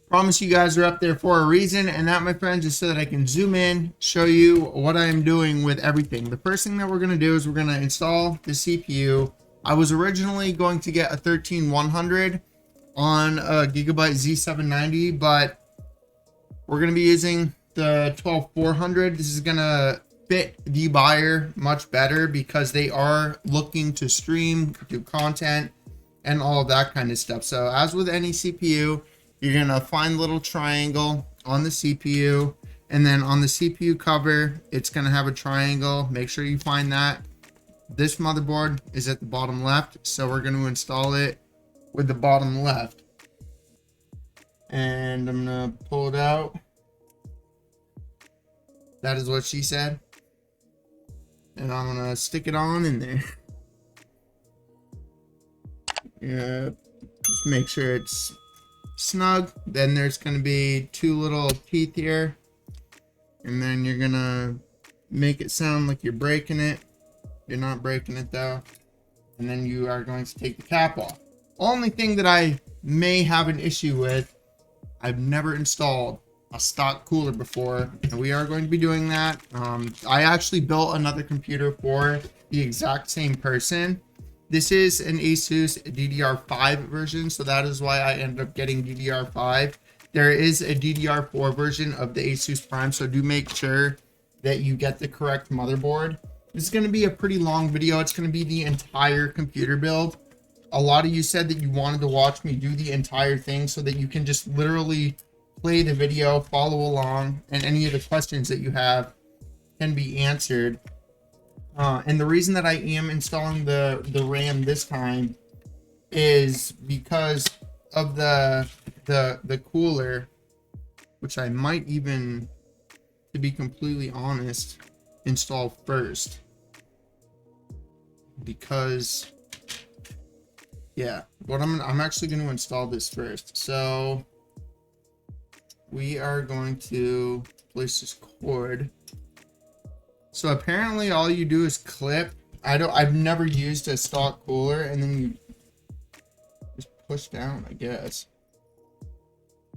Promise you guys are up there for a reason, and that, my friends, is so that I can zoom in, show you what I am doing with everything. The first thing that we're going to do is we're going to install the CPU. I was originally going to get a 13100 on a Gigabyte Z690, but we're going to be using the 12400. This is going to fit the buyer much better because they are looking to stream, do content, and all of that kind of stuff. So as with any CPU, you're going to find a little triangle on the CPU, and then on the CPU cover, it's going to have a triangle. Make sure you find that. This motherboard is at the bottom left, so we're going to install it with the bottom left. And I'm going to pull it out. That is what she said. And I'm going to stick it on in there. Yeah, just make sure it's snug. Then there's going to be two little teeth here, and then you're going to make it sound like you're breaking it. You're not breaking it though. And then you are going to take the cap off. Only thing that I may have an issue with, I've never installed a stock cooler before, and we are going to be doing that. I actually built another computer for the exact same person. This is an ASUS DDR5 version, so that is why I ended up getting DDR5. There is a DDR4 version of the ASUS Prime, so do make sure that you get the correct motherboard. This is going to be a pretty long video. It's going to be the entire computer build. A lot of you said that you wanted to watch me do the entire thing so that you can just literally play the video, follow along, and any of the questions that you have can be answered. And the reason that I am installing the RAM this time is because of the cooler, which I might even, to be completely honest, install first. Because yeah, what I'm actually going to install this first. So we are going to place this cord. So apparently all you do is clip. I've never used a stock cooler, and then you just push down, I guess.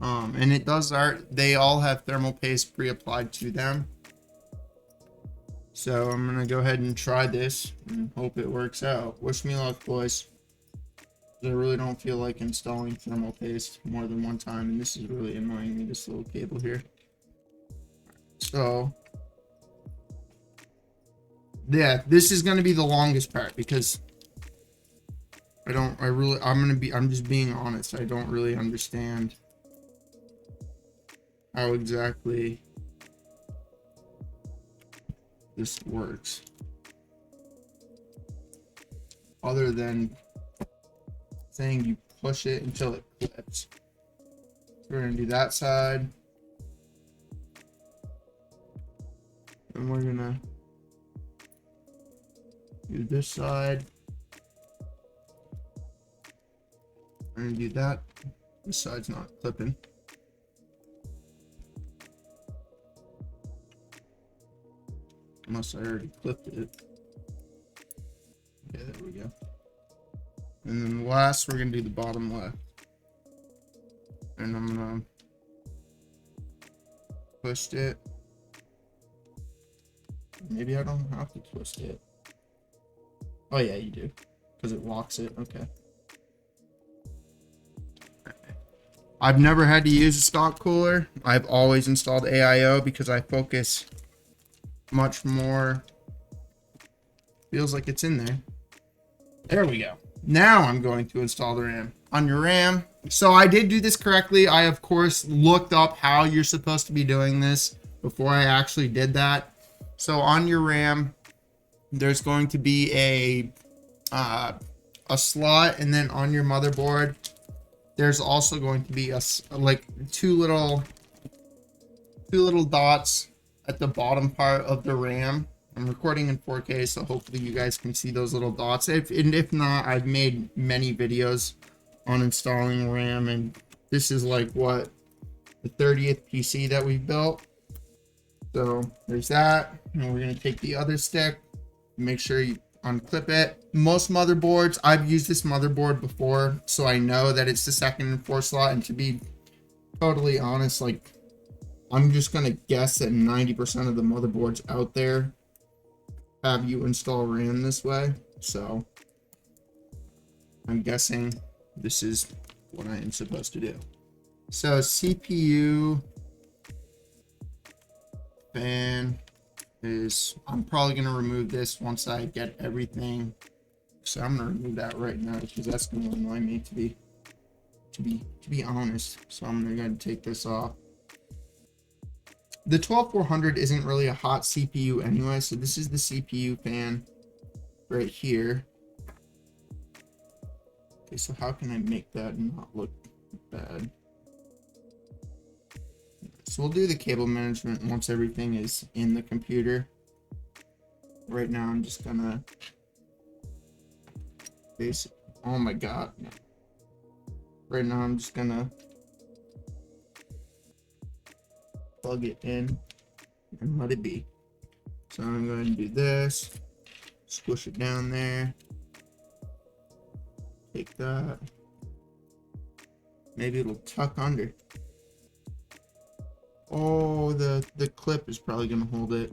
And it does they all have thermal paste pre-applied to them. So I'm gonna go ahead and try this and hope it works out. Wish me luck, boys. I really don't feel like installing thermal paste more than one time, and this is really annoying me, this little cable here. So yeah, this is going to be the longest part because I'm just being honest. I don't really understand how exactly this works, other than saying you push it until it clips. So we're going to do that side, and we're going to do this side. I'm gonna do that. This side's not clipping. Unless I already clipped it. Okay, there we go. And then last, we're gonna do the bottom left. And I'm gonna twist it. Maybe I don't have to twist it. Oh yeah, you do, because it locks it. Okay. I've never had to use a stock cooler. I've always installed AIO because I focus much more. Feels like it's in there. There we go. Now I'm going to install the RAM. On your RAM, so I did do this correctly. I, of course, looked up how you're supposed to be doing this before I actually did that. So on your RAM, there's going to be a slot, and then on your motherboard, there's also going to be like two little dots at the bottom part of the RAM. I'm recording in 4K, so hopefully you guys can see those little dots. If not, I've made many videos on installing RAM, and this is like what, the 30th PC that we built. So there's that, and we're gonna take the other stick, make sure you unclip it. Most motherboards, I've used this motherboard before, so I know that it's the second and fourth slot, and to be totally honest, like, I'm just gonna guess that 90% of the motherboards out there have you install RAM this way. So I'm guessing this is what I am supposed to do. So CPU fan is, I'm probably gonna remove this once I get everything. So I'm gonna remove that right now because that's gonna annoy me to be honest. So I'm gonna take this off. The 12400 isn't really a hot CPU anyway, so this is the CPU fan right here. Okay, so how can I make that not look bad? So we'll do the cable management once everything is in the computer. Right now I'm just gonna oh my god. Right now I'm just gonna plug it in and let it be. So I'm going to do this, squish it down there, take that, maybe it'll tuck under. Oh, the clip is probably gonna hold it.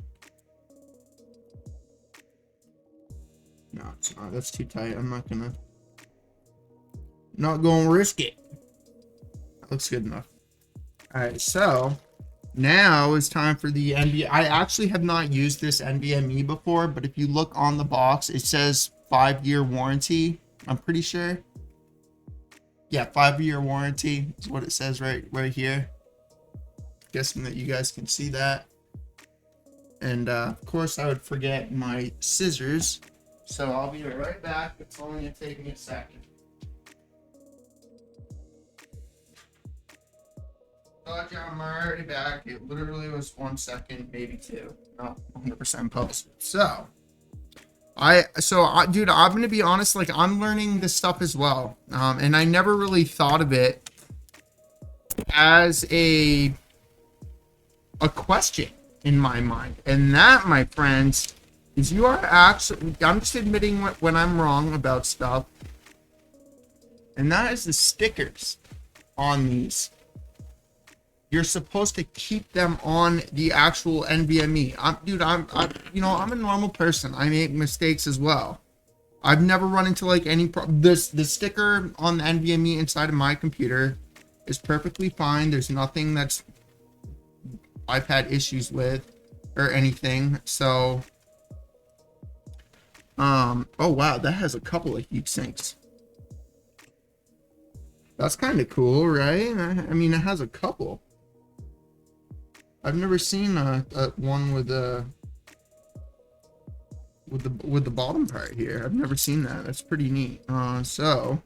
No, it's not. That's too tight. I'm not gonna risk it. That looks good enough. All right, so now it's time for the NVMe. I actually have not used this NVMe before, but if you look on the box, it says 5-year warranty. I'm pretty sure. Yeah, 5-year warranty is what it says right here. Guessing that you guys can see that. And of course I would forget my scissors, so I'll be right back. It's only gonna take me a second. I'm already back. It literally was 1 second, maybe 2, not 100% posted. So dude, I'm gonna be honest, like, I'm learning this stuff as well, and I never really thought of it as a question in my mind. And that, my friends, is you are actually, I'm just admitting when I'm wrong about stuff, and that is the stickers on these. You're supposed to keep them on the actual NVMe. I'm a normal person. I make mistakes as well. I've never run into like any the sticker on the NVMe inside of my computer is perfectly fine. There's nothing that's I've had issues with or anything. So oh wow, that has a couple of heat sinks. That's kind of cool, right? I mean, it has a couple. I've never seen a one with the bottom part here. I've never seen that. That's pretty neat. So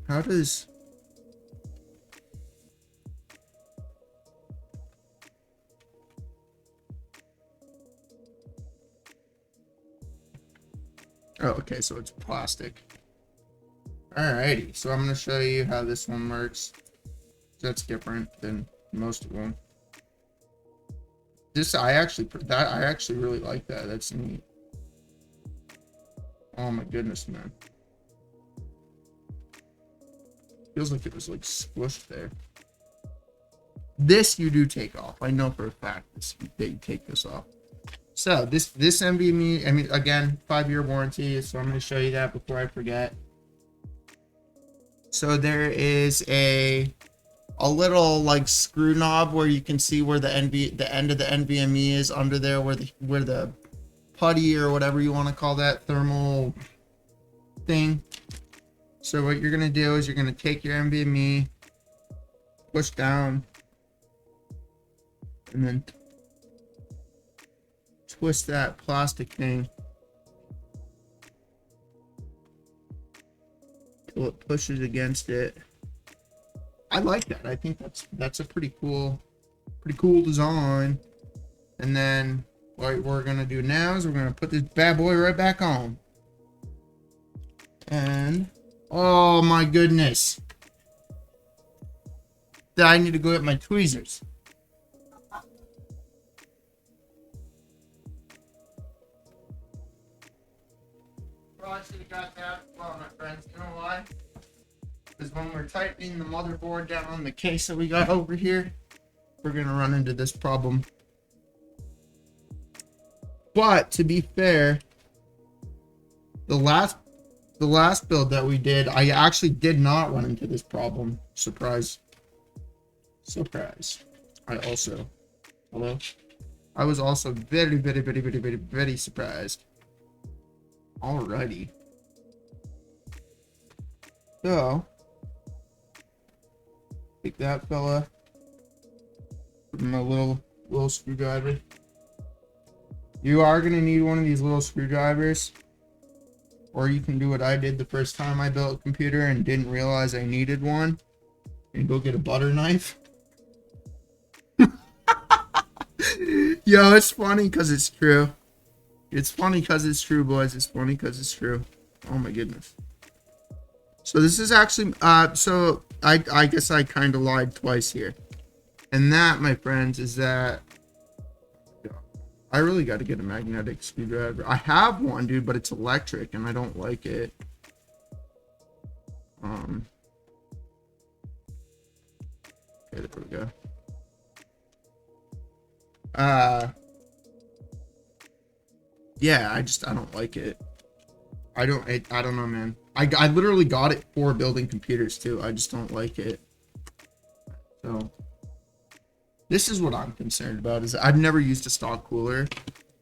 how does oh, okay, so it's plastic. Alrighty, so I'm going to show you how this one works. That's different than most of them. I actually really like that. That's neat. Oh my goodness, man. Feels like it was like squished there. This you do take off. I know for a fact that you take this off. So this NVMe, I mean, again, 5-year warranty. So I'm going to show you that before I forget. So there is a little like screw knob where you can see where the end of the NVMe is under there, where the putty or whatever you want to call that thermal thing. So what you're gonna do is you're gonna take your NVMe, push down, and then twist that plastic thing till it pushes against it. I like that. I think that's a pretty cool design. And then what we're gonna do now is we're gonna put this bad boy right back on. And oh my goodness, I need to go get my tweezers. Probably should have got that well, my friends. You know why? Because when we're tightening the motherboard down on the case that we got over here, we're gonna run into this problem. But to be fair, the last build that we did, I actually did not run into this problem. Surprise. Surprise. Hello? I was also very surprised. Alrighty. So, take that fella. Put in my little screwdriver. You are gonna need one of these little screwdrivers. Or you can do what I did the first time I built a computer and didn't realize I needed one. And go get a butter knife. Yo, it's funny because it's true. It's funny because it's true, boys. It's funny because it's true. Oh my goodness. So this is actually, so I guess I kind of lied twice here. And that, my friends, is that I really got to get a magnetic screwdriver. I have one, dude, but it's electric and I don't like it. Okay, there we go. Yeah, I don't like it. I don't know, man. I literally got it for building computers too. I just don't like it. So this is what I'm concerned about, is I've never used a stock cooler.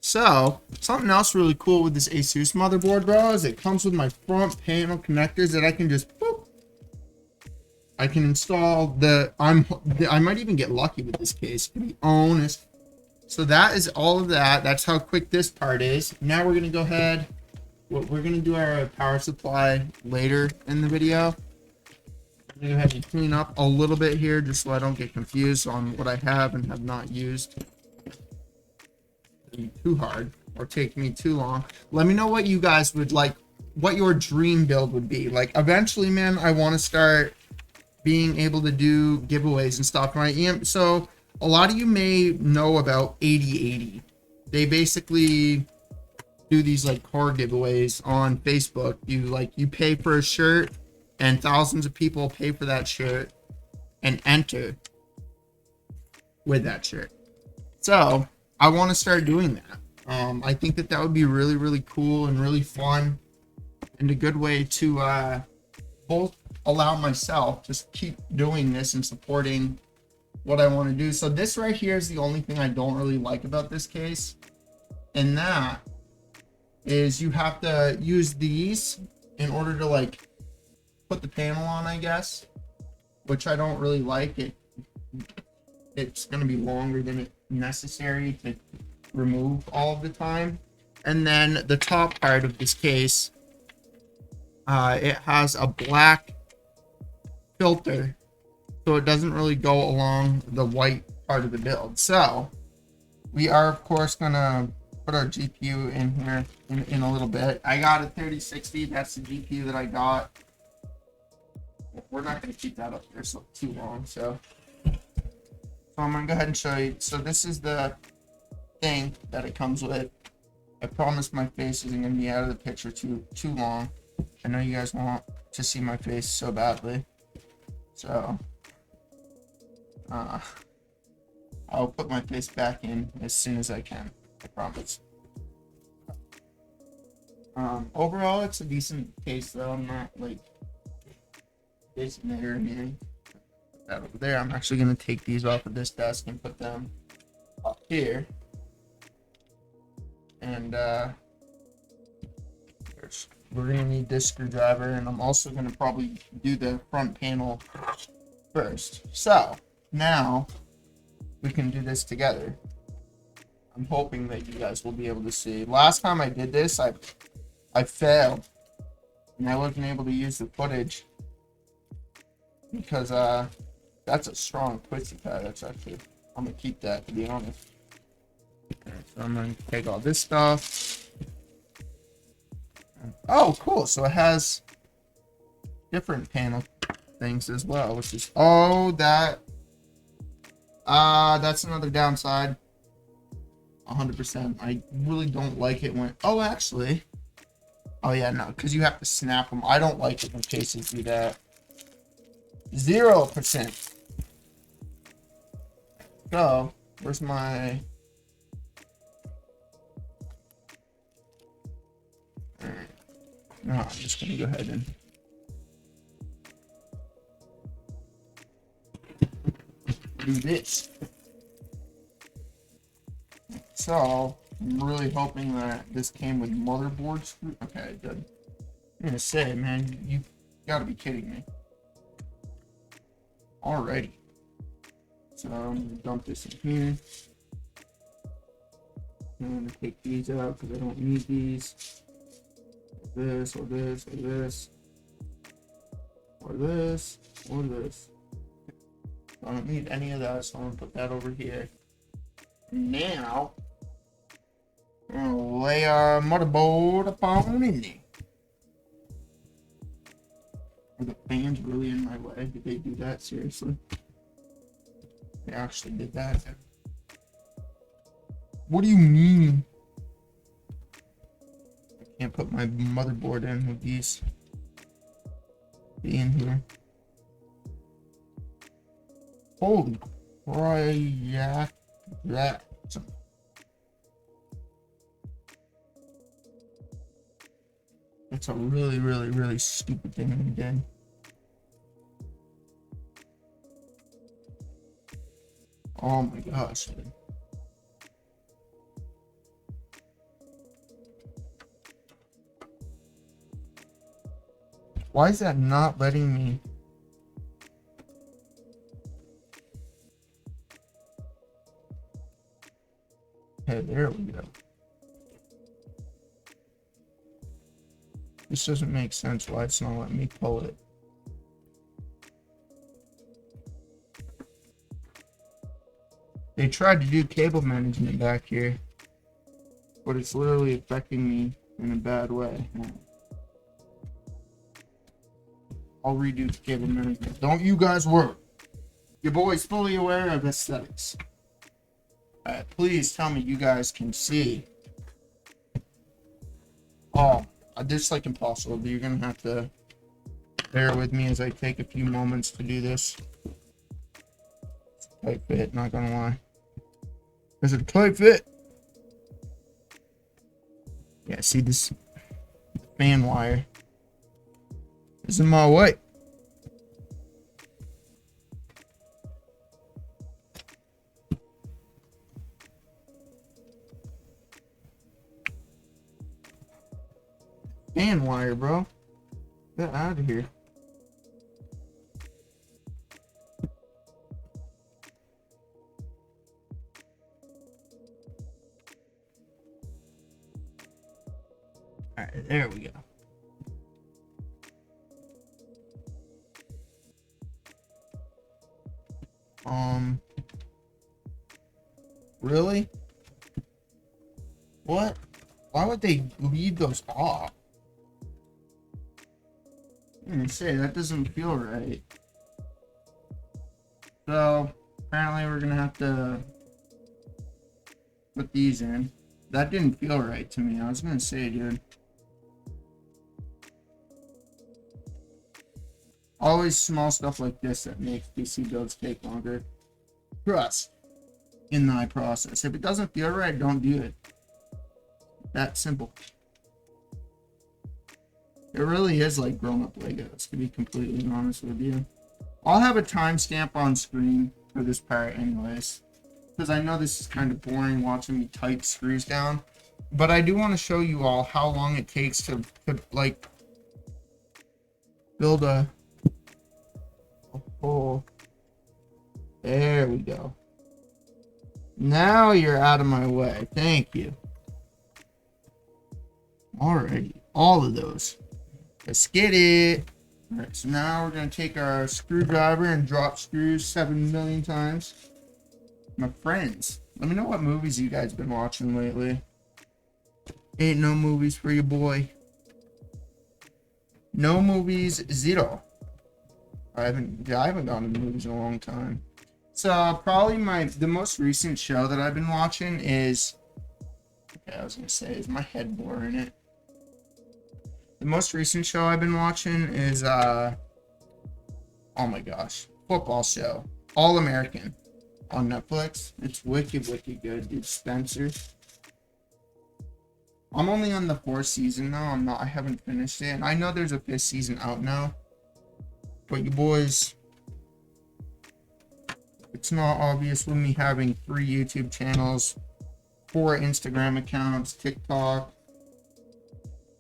So something else really cool with this ASUS motherboard, bro, is it comes with my front panel connectors that I can just boop. I can install I might even get lucky with this case, to be honest. So that is all of that. That's how quick this part is. Now we're gonna go ahead. We're gonna do our power supply later in the video. I'm gonna go ahead and clean up a little bit here just so I don't get confused on what I have and have not used. Too hard or take me too long. Let me know what you guys would like, what your dream build would be. Like eventually, man, I want to start being able to do giveaways and stuff, right? So a lot of you may know about 8080. They basically do these like car giveaways on Facebook. You pay for a shirt and thousands of people pay for that shirt and enter with that shirt. So I want to start doing that. I think that would be really, really cool and really fun and a good way to both allow myself to keep doing this and supporting what I want to do. So this right here is the only thing I don't really like about this case, and that is you have to use these in order to like put the panel on, I guess, which I don't really like. It's going to be longer than it necessary to remove all of the time. And then the top part of this case, it has a black filter, so it doesn't really go along the white part of the build. So we are of course gonna put our GPU in here in a little bit. I got a 3060. That's the GPU that I got. We're not gonna keep that up there so too long, so I'm gonna go ahead and show you. So this is the thing that it comes with. I promise my face isn't gonna be out of the picture too long. I know you guys want to see my face so badly, so I'll put my face back in as soon as I can. I promise. Overall, it's a decent case though. I'm not like facing it or anything. Put that over there. I'm actually gonna take these off of this desk and put them up here. And we're gonna need this screwdriver, and I'm also gonna probably do the front panel first. So now we can do this together. I'm hoping that you guys will be able to see. Last time I did this, I failed, and I wasn't able to use the footage because that's a strong twisty pad. That's actually, I'm gonna keep that, to be honest. Okay, so I'm gonna take all this stuff. Oh, cool. So it has different panel things as well, which is, oh, that's another downside. 100%. I really don't like it when, oh, actually, Oh yeah, no, because you have to snap them. I don't like it when cases do that. 0%. Go. Where's my... Alright. No, I'm just going to go ahead and... do this. So, I'm really hoping that this came with motherboard screw. Okay, it did. I'm gonna say, man, you gotta be kidding me. Alrighty. So I'm gonna dump this in here. I'm gonna take these out because I don't need these. Or this, or this, or this. Or this, or this. I don't need any of that, so I'm gonna put that over here. Now, I'm gonna lay our motherboard upon in there. Are the fans really in my way? Did they do that? Seriously? They actually did that. What do you mean? I can't put my motherboard in with these being here. Holy crap. That. It's a really, really, really stupid thing we did. Oh my gosh, dude. Why is that not letting me? Okay, there we go. This doesn't make sense why it's not letting me pull it. They tried to do cable management back here, but it's literally affecting me in a bad way. I'll redo the cable management. Don't you guys worry. Your boy's fully aware of aesthetics. Please tell me you guys can see. Oh, this is like impossible. You're gonna have to bear with me as I take a few moments to do this. It's a tight fit, not gonna lie. It's a tight fit. Yeah, see this fan wire is in my way. Fan wire, bro. Get out of here. Alright, there we go. Really? What? Why would they leave those off? Say that doesn't feel right. So apparently we're gonna have to put these in. That didn't feel right to me. I was gonna say, dude. Always small stuff like this that makes PC builds take longer. Trust in my process. If it doesn't feel right, don't do it. That simple. It really is like grown-up Legos, to be completely honest with you. I'll have a timestamp on screen for this part anyways, because I know this is kind of boring watching me type screws down. But I do want to show you all how long it takes to like, build a hole. There we go. Now you're out of my way. Thank you. Alrighty. All of those. Let's get it. Alright, so now we're going to take our screwdriver and drop screws 7 million times. My friends, let me know what movies you guys been watching lately. Ain't no movies for your boy. No movies, zero. I haven't gone to the movies in a long time. So probably the most recent show that I've been watching is, okay, I was gonna say, is my head blurring it? The most recent show I've been watching is oh my gosh, football show, All American on Netflix. It's wicked good, dude. Spencer. I'm only on the 4th season now. I haven't finished it. And I know there's a 5th season out now. But you boys, it's not obvious with me having 3 YouTube channels, 4 Instagram accounts, TikTok,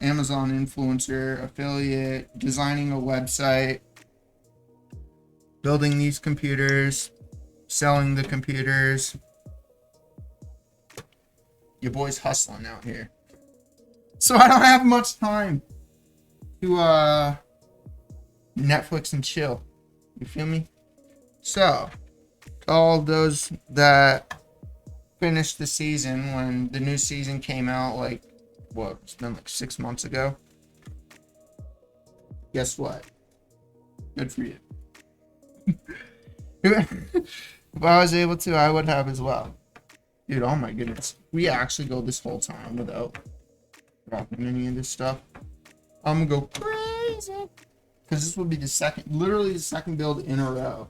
Amazon influencer, affiliate, designing a website, building these computers, selling the computers. Your boy's hustling out here. So I don't have much time to Netflix and chill. You feel me? So, all those that finished the season when the new season came out, like, what, it's been like 6 months ago. Guess what? Good for you. If I was able to, I would have as well. Dude, oh my goodness. We actually go this whole time without dropping any of this stuff. I'm gonna go crazy. Because this will be literally the second build in a row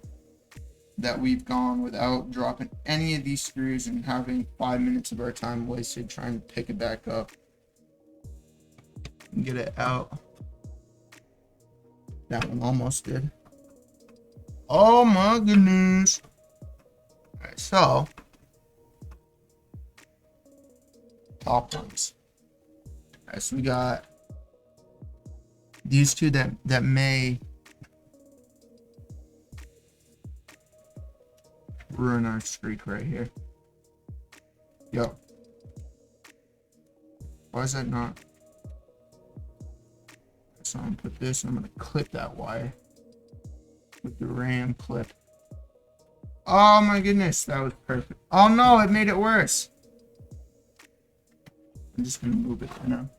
that we've gone without dropping any of these screws and having 5 minutes of our time wasted trying to pick it back up and get it out. That one almost did. Oh my goodness. Alright, so top ones. Alright, so we got these two that may ruin our streak right here. Yo. Why is that not? So I'm gonna put this, I'm gonna clip that wire with the RAM clip. Oh my goodness, that was perfect. Oh no, it made it worse. I'm just gonna move it for now.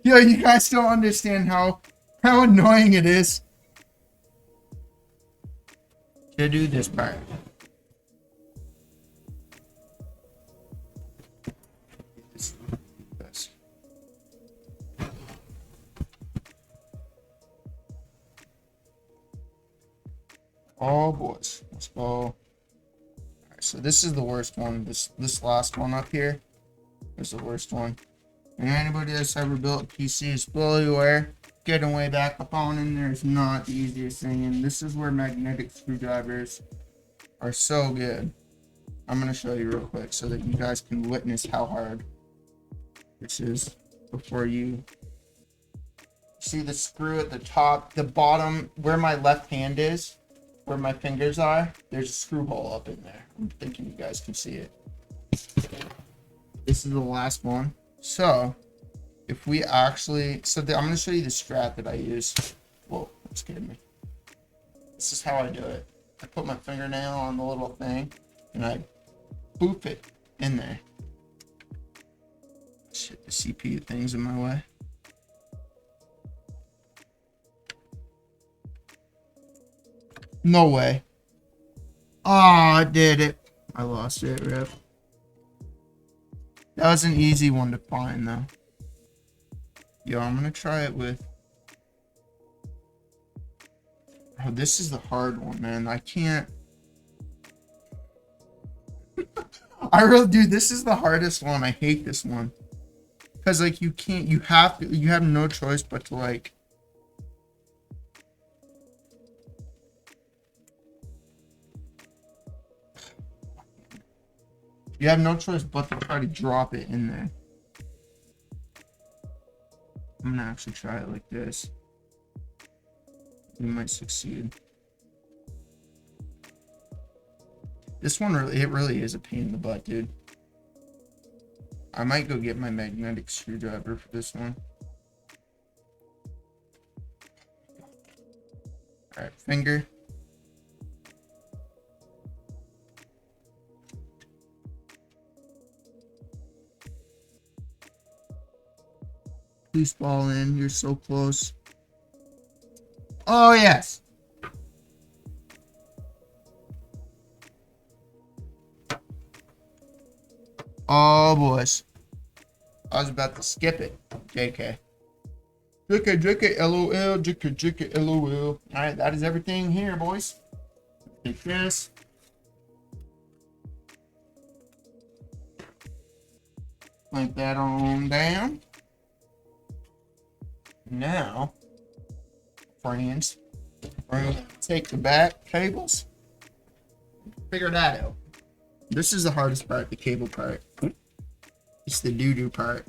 Yo, you guys don't understand how annoying it is to do this part. Oh boys, let's go. All right, so this is the worst one. This last one up here is the worst one. And anybody that's ever built a PC is fully aware. Getting way back up on in there is not the easiest thing, and this is where magnetic screwdrivers are so good. I'm gonna show you real quick so that you guys can witness how hard this is before you see the screw at the top, the bottom, where my left hand is, where my fingers are. There's a screw hole up in there. I'm thinking you guys can see it. This is the last one. So if we actually, I'm going to show you the strat that I use. Whoa, that scared me. This is how I do it. I put my fingernail on the little thing and I boop it in there. Shit, the CPU thing's in my way. No way. Oh, I did it. I lost it, rip. That was an easy one to find, though. Yo, I'm gonna try it with... Oh, this is the hard one, man. I can't... I really do. This is the hardest one. I hate this one. Because, like, you can't... You have no choice but to, like... You have no choice but to try to drop it in there. I'm gonna actually try it like this. We might succeed. This one really is a pain in the butt, dude. I might go get my magnetic screwdriver for this one. Alright, finger. Please fall in. You're so close. Oh, yes. Oh, boys. I was about to skip it. JK. JK, LOL, JK, LOL. Alright, that is everything here, boys. Take this. Clamp that on down. Now, friends, we're going to take the back cables. Figure that out. This is the hardest part, the cable part. It's the doo-doo part.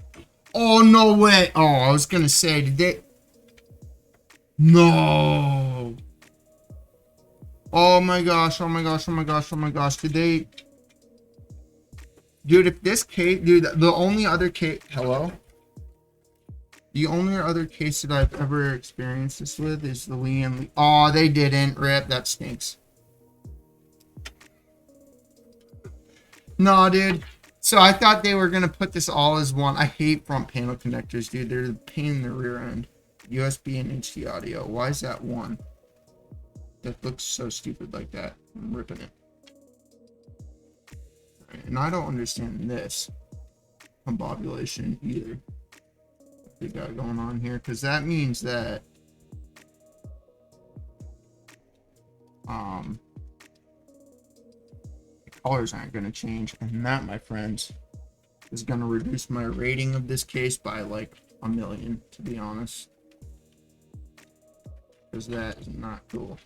Oh, no way. Oh, I was going to say, did they... No. Oh my gosh, oh my gosh, oh my gosh, oh my gosh. Did they... Dude, if this case... Dude, the only other case... Hello? The only other case that I've ever experienced this with is the Lee. Oh, they didn't. Rip, that stinks. No, dude. So I thought they were going to put this all as one. I hate front panel connectors, dude. They're the pain in the rear end. USB and HD audio. Why is that one? That looks so stupid like that. I'm ripping it. Right, and I don't understand this combobulation either. What they got going on here, because that means that colors aren't going to change, and that, my friends, is going to reduce my rating of this case by like 1 million, to be honest, because that is not cool.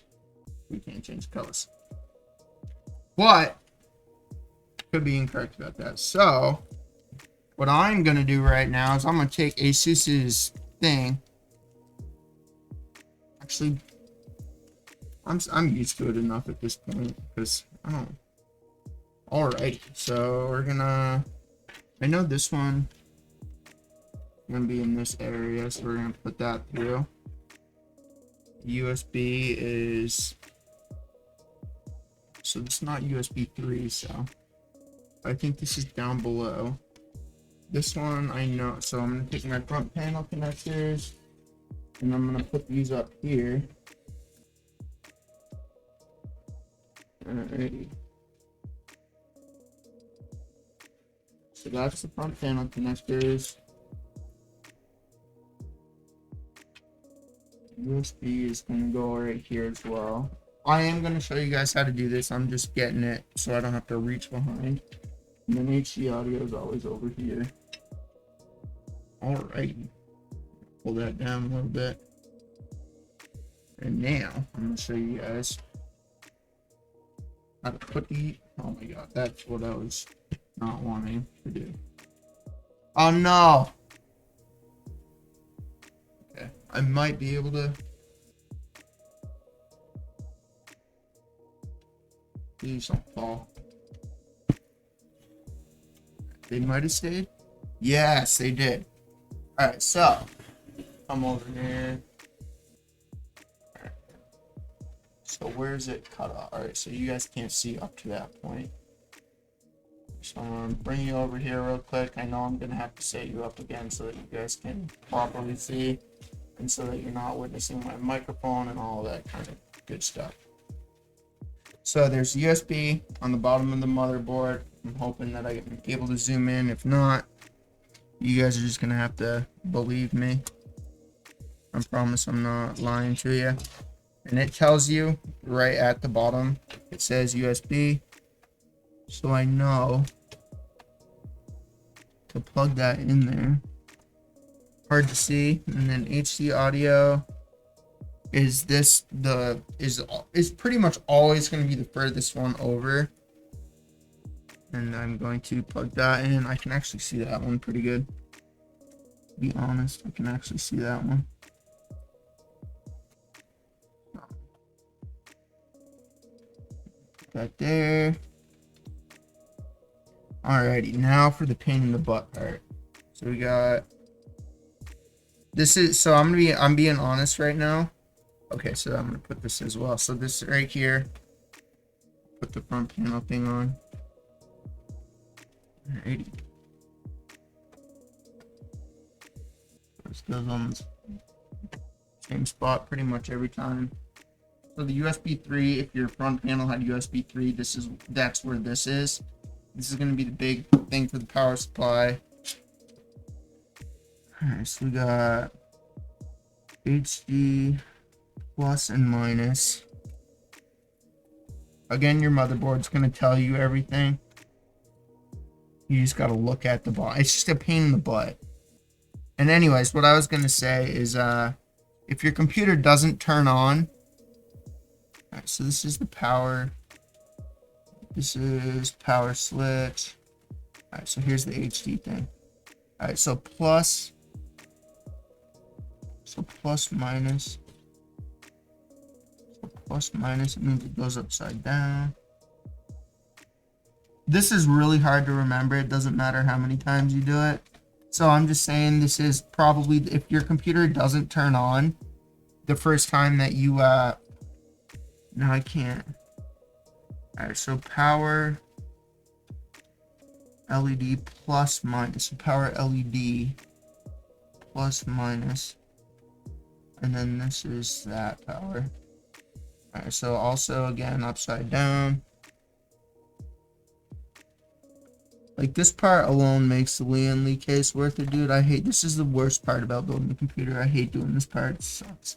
We can't change colors, but could be incorrect about that. So what I'm going to do right now is I'm going to take ASUS's thing. Actually, I'm used to it enough at this point, because I don't. Alright, so we're gonna, I know this one gonna be in this area, so we're gonna put that through. USB is, so it's not USB 3, so I think this is down below. This one I know, so I'm gonna take my front panel connectors and I'm gonna put these up here. Alrighty. So that's the front panel connectors. USB is going to go right here as well. I am going to show you guys how to do this. I'm just getting it so I don't have to reach behind. And then HD audio is always over here. Alright. Pull that down a little bit. And now I'm going to show you guys how to put the... Oh my god, that's what I was not wanting to do. Oh no! Okay, I might be able to. Please don't fall. They might have stayed. Yes, they did. Alright, so come over here. Alright. So where's it cut off? Alright, so you guys can't see up to that point. So I'm going to bring you over here real quick. I know I'm going to have to set you up again so that you guys can properly see, and so that you're not witnessing my microphone and all that kind of good stuff. So there's USB on the bottom of the motherboard. I'm hoping that I'm able to zoom in. If not, you guys are just going to have to believe me. I promise I'm not lying to you. And it tells you right at the bottom, it says USB. So I know to plug that in there. Hard to see. And then HD audio is this, is pretty much always going to be the furthest one over. And I'm going to plug that in. I can actually see that one pretty good. To be honest, I can actually see that one. Put that there. Alrighty, now for the pain in the butt part. So we got this is, so I'm being honest right now. Okay, so I'm gonna put this as well. So this right here, put the front panel thing on. Alrighty. This goes on the same spot pretty much every time. So the USB 3, if your front panel had USB 3, that's where this is. This is going to be the big thing for the power supply. Alright, so we got HD plus and minus. Again, your motherboard's going to tell you everything. You just got to look at the bottom. It's just a pain in the butt. And anyways, what I was going to say is if your computer doesn't turn on. Alright, so this is the power. This is power switch. Alright, so here's the HD thing. Alright, so plus minus. So plus minus, it means it goes upside down. This is really hard to remember. It doesn't matter how many times you do it. So I'm just saying this is probably, if your computer doesn't turn on the first time that you, no, I can't. Alright, so power LED plus minus, so power LED plus minus, and then this is that power. Alright, so also again upside down. Like this part alone makes the Lian Li case worth it, dude. I hate, this is the worst part about building a computer. I hate doing this part, it sucks.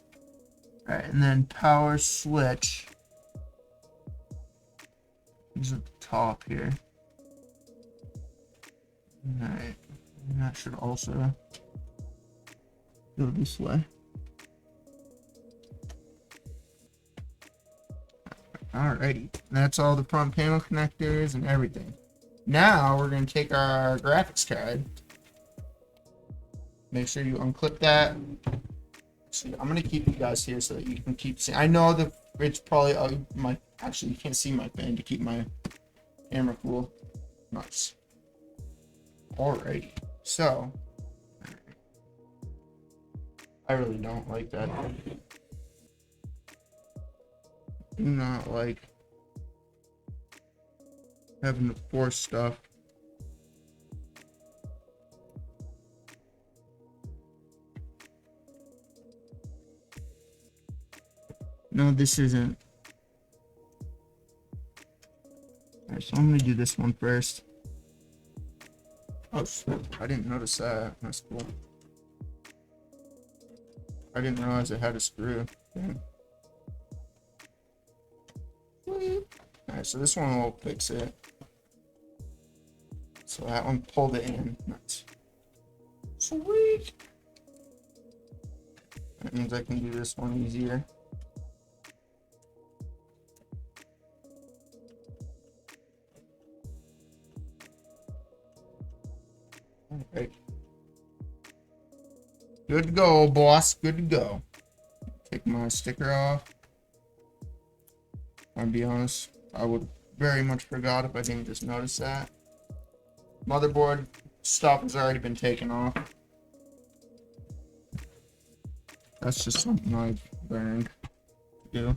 Alright, and then power switch is at the top here. Alright, and that should also go this way. Alrighty, that's all the front panel connectors and everything. Now we're going to take our graphics card. Make sure you unclip that. See, I'm going to keep you guys here so that you can keep seeing. I know that it's probably actually you can't see my fan to keep my camera cool. Nice. Alrighty, so I really don't like that. Do not like having to force stuff. No, this isn't. Alright, so I'm gonna do this one first. Oh shit, I didn't notice that. That's cool. I didn't realize it had a screw. Damn. Alright, so this one will fix it. So that one pulled it in. Nice. Sweet. That means I can do this one easier. Alright. Good to go, boss. Good to go. Take my sticker off. I'll be honest, I would very much forgot if I didn't just notice that. Motherboard stuff has already been taken off. That's just something I've learned to do.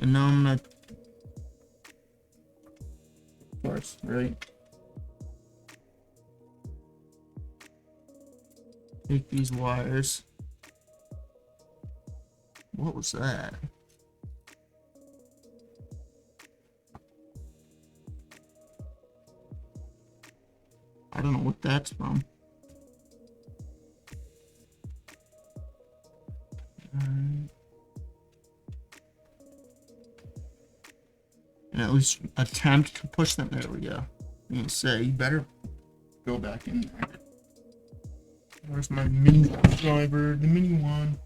And now I'm gonna, of course, right? Take these wires. What was that? I don't know what that's from. And at least attempt to push them. There we go. I'm gonna say you better go back in there. Where's my mini driver? The mini one.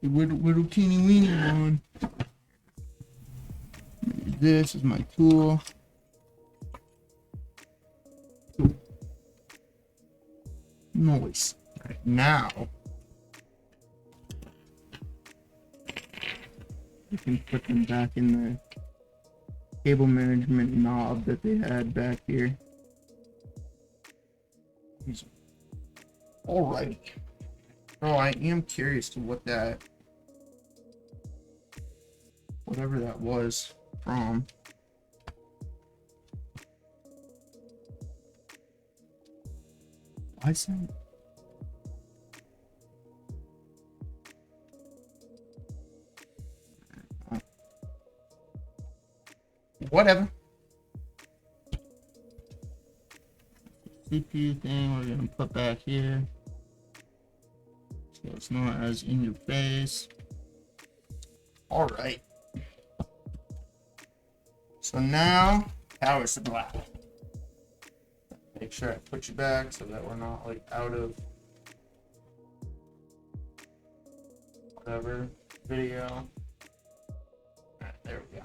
The little teeny weeny one. This is my tool. Noise. Alright, now you can put them back in the cable management knob that they had back here. Alright. Oh, I am curious to what that, whatever that was from. I said. Whatever. CPU thing we're gonna put back here. it's not as in your face. All right. So now, power supply. Make sure I put you back so that we're not like out of whatever video. All right, there we go.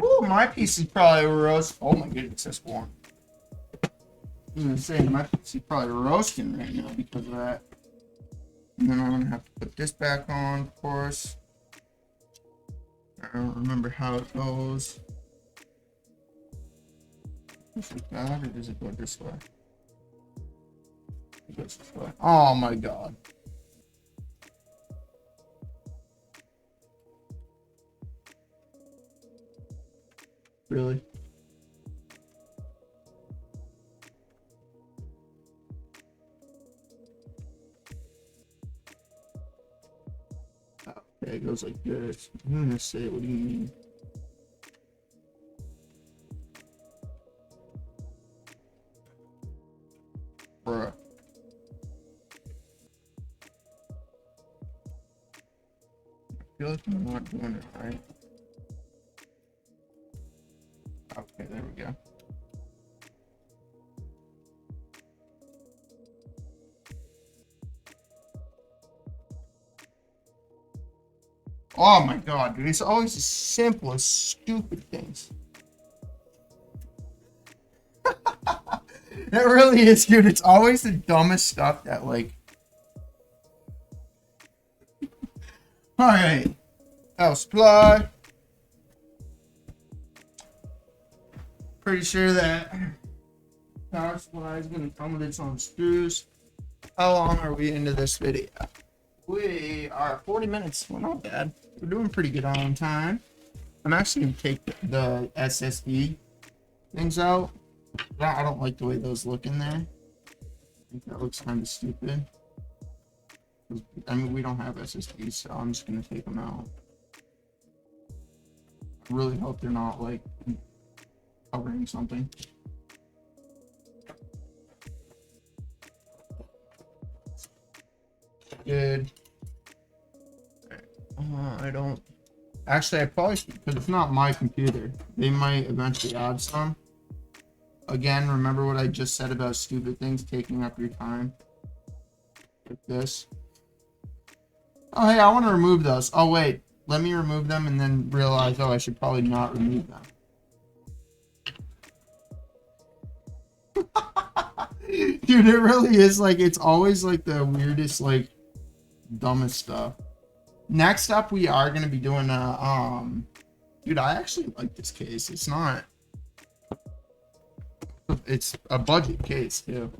Ooh, my piece is probably roast. Oh my goodness, that's warm. I was gonna say my piece is probably roasting right now because of that. And then I'm gonna have to put this back on, of course. I don't remember how it goes. Is it that, or does it go this way? It goes this way. Oh my god. Really? Okay, it goes like this. I'm gonna say, what do you mean? Bruh. I feel like I'm not doing it right. Okay, there we go. Oh my god, dude, it's always the simplest, stupid things. It really is, dude. It's always the dumbest stuff that, like... Alright. Power supply. Pretty sure that power supply is going to come with its own screws. How long are we into this video? We are 40 minutes. Well, not bad. We're doing pretty good on time. I'm actually going to take the SSD things out. I don't like the way those look in there. I think that looks kind of stupid. I mean, we don't have SSDs, so I'm just going to take them out. I really hope they're not, like, covering something. Good. I don't... Actually, I probably... Because it's not my computer. They might eventually add some. Again, remember what I just said about stupid things taking up your time? Like this. Oh, hey, I want to remove those. Oh, wait. Let me remove them and then realize, oh, I should probably not remove them. Dude, it really is, like, it's always, like, the weirdest, like, dumbest stuff. Next up, we are going to be doing a, dude, I actually like this case. It's not... It's a budget case, too.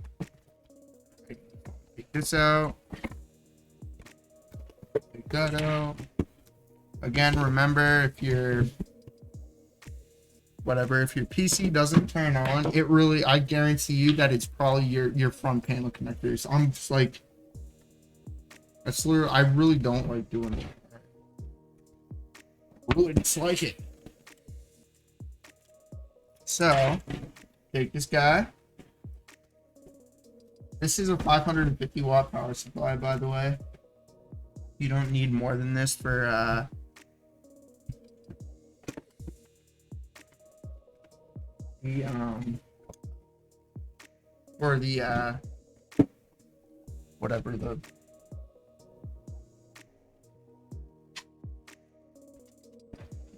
Take this out. Take that out. Again, remember, if your PC doesn't turn on, it really, I guarantee you that it's probably your front panel connectors. I'm just like, that's literally, I really don't like doing it. I really dislike it. So, take this guy. This is a 550 watt power supply, by the way. You don't need more than this for whatever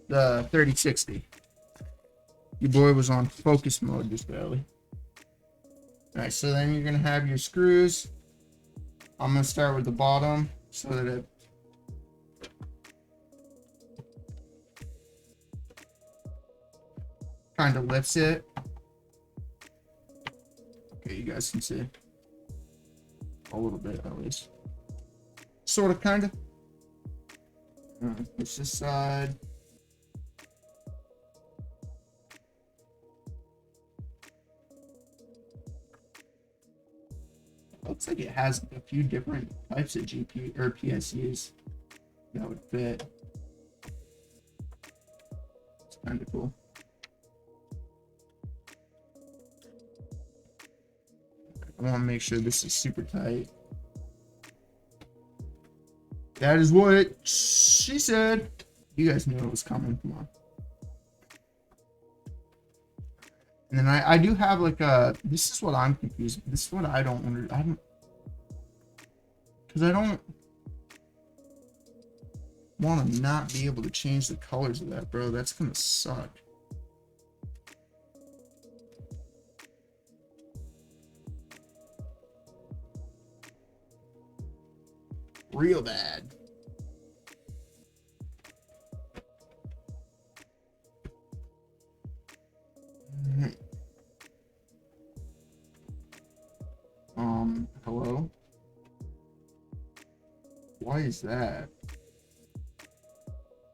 the 3060. Your boy was on focus mode just barely. Alright, so then you're gonna have your screws. I'm gonna start with the bottom so that it kind of lifts it. Okay, you guys can see a little bit at least. Sort of, kind of. Push this side. Looks like it has a few different types of GPU or PSUs that would fit. It's kind of cool. I want to make sure this is super tight. That is what she said. You guys knew it was coming. Come on. And then I do have like a, this is what I'm confused. This is what I don't, because I don't want to not be able to change the colors of that, bro. That's gonna suck. Real bad. Hello? Why is that?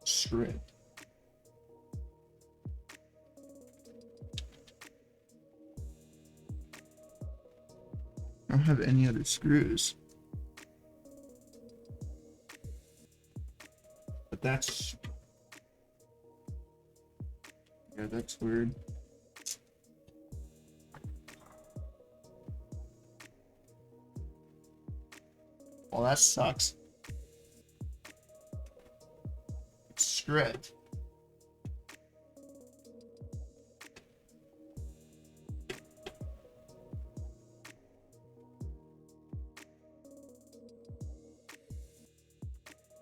Strip. I don't have any other screws. But that's... yeah, that's weird. Well, that sucks. It's stripped.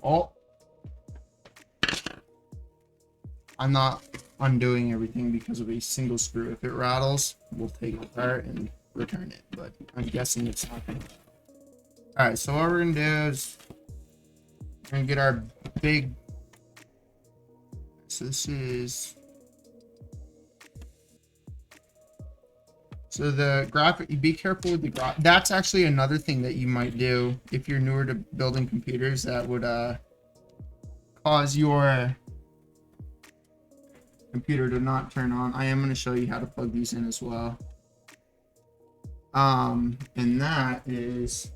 Oh. I'm not undoing everything because of a single screw. If it rattles, we'll take it apart and return it, but I'm guessing it's not going to. Alright, so what we're going to do is we're going to get our big, so this is, so the graphic, be careful with the graphic. That's actually another thing that you might do if you're newer to building computers that would cause your computer to not turn on. I am going to show you how to plug these in as well. And that is,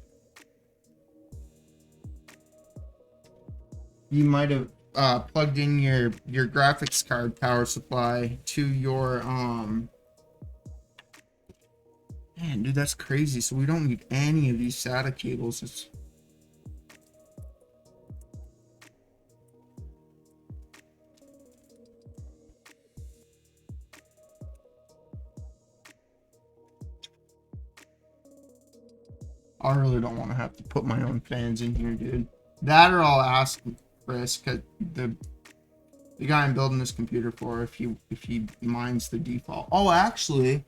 you might have plugged in your graphics card power supply to your man, dude, that's crazy. So we don't need any of these SATA cables. It's I really don't want to have to put my own fans in here, dude. That, or I'll ask Chris, cause the guy I'm building this computer for, if he minds the default. Oh, actually.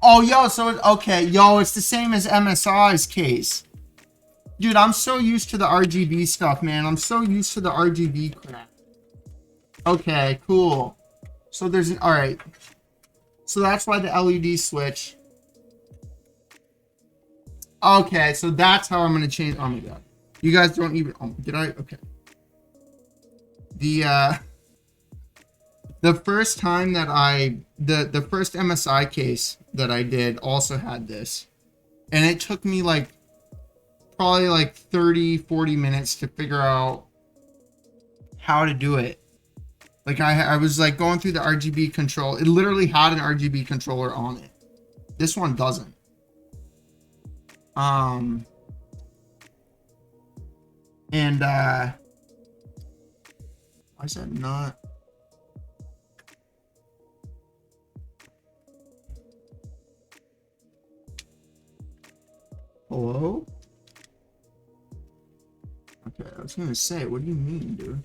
Oh, yo, so okay, yo, it's the same as MSI's case. Dude, I'm so used to the RGB stuff, man. I'm so used to the RGB crap. Okay, cool. So there's an, all right. So that's why the LED switch. Okay, so that's how I'm gonna change. Oh my god, you guys don't even. Oh, did I? Okay. The first time that the first MSI case that I did also had this, and it took me like probably like 30-40 minutes to figure out how to do it. Like I was like going through the RGB control. It literally had an RGB controller on it. This one doesn't. And why is that not? Hello? Okay, I was gonna say, what do you mean, dude?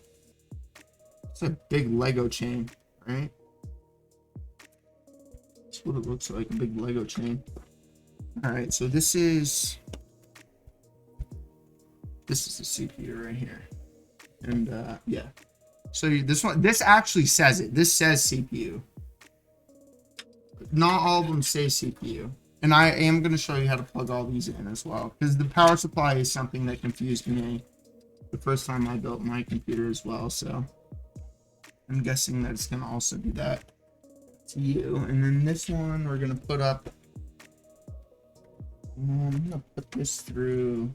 It's a big Lego chain, right? That's what it looks like, a big Lego chain. Alright, so this is the CPU right here. And yeah. So this actually says it. This says CPU. Not all of them say CPU. And I am going to show you how to plug all these in as well, because the power supply is something that confused me the first time I built my computer as well. So I'm guessing that it's going to also do that to you. And then this one we're going to put up. I'm going to put this through.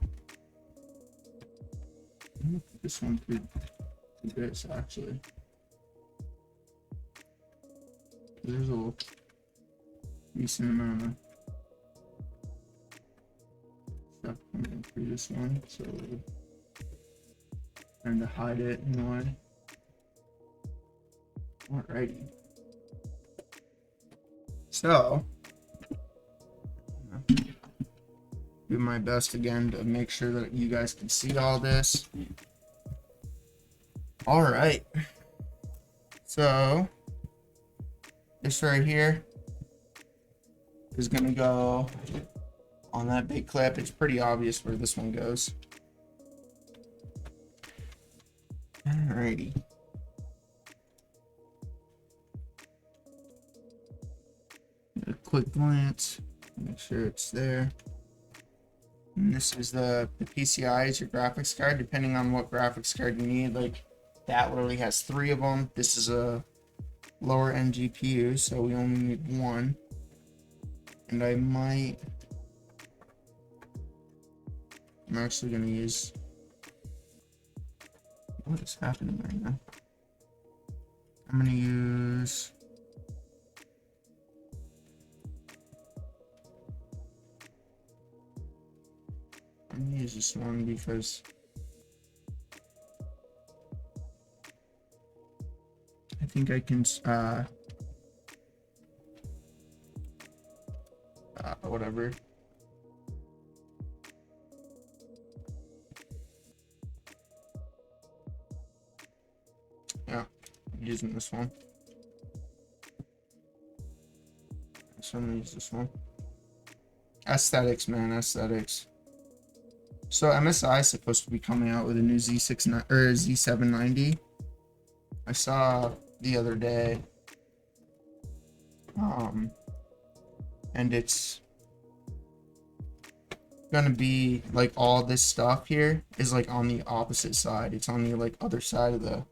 I'm going to put this one through this actually. There's a decent amount of stuff coming through this one, so and to hide it in a way. Alrighty. So, do my best again to make sure that you guys can see all this. Alright. So, this right here is gonna go on that big clip. It's pretty obvious where this one goes. Alrighty. A quick glance, make sure it's there. And this is the PCI is your graphics card, depending on what graphics card you need. Like that literally has 3 of them. This is a lower end GPU, so we only need 1. And I'm actually gonna use, what is happening right now? I'm gonna use this one because I think I can whatever. Yeah, I'm using this one. So I'm gonna use this one. Aesthetics, man, aesthetics. So MSI is supposed to be coming out with a new Z690 or Z790. I saw the other day. And it's gonna be like all this stuff here is like on the opposite side. It's on the like other side of the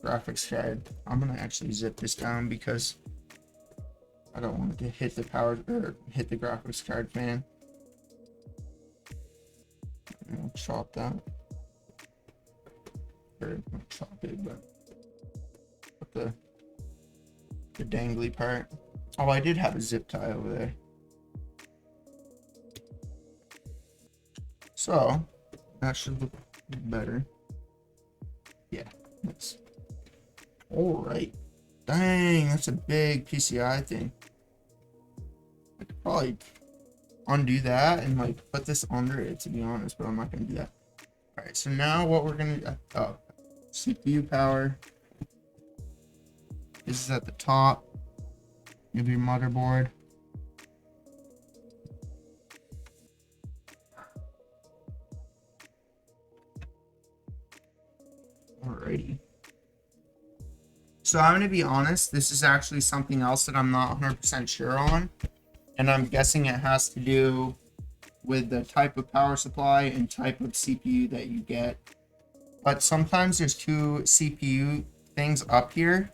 graphics card. I'm gonna actually zip this down because I don't want it to hit the power or hit the graphics card fan. I'll chop that. Or not chop it, but the dangly part. Oh, I did have a zip tie over there. So that should look better. Yeah, that's all right. Dang, that's a big PCI thing. I could probably undo that and like put this under it, to be honest, but I'm not gonna do that. All right, so now what we're gonna CPU power. This is at the top of your motherboard. Alrighty. So I'm gonna be honest, this is actually something else that I'm not 100% sure on. And I'm guessing it has to do with the type of power supply and type of CPU that you get. But sometimes there's 2 CPU things up here.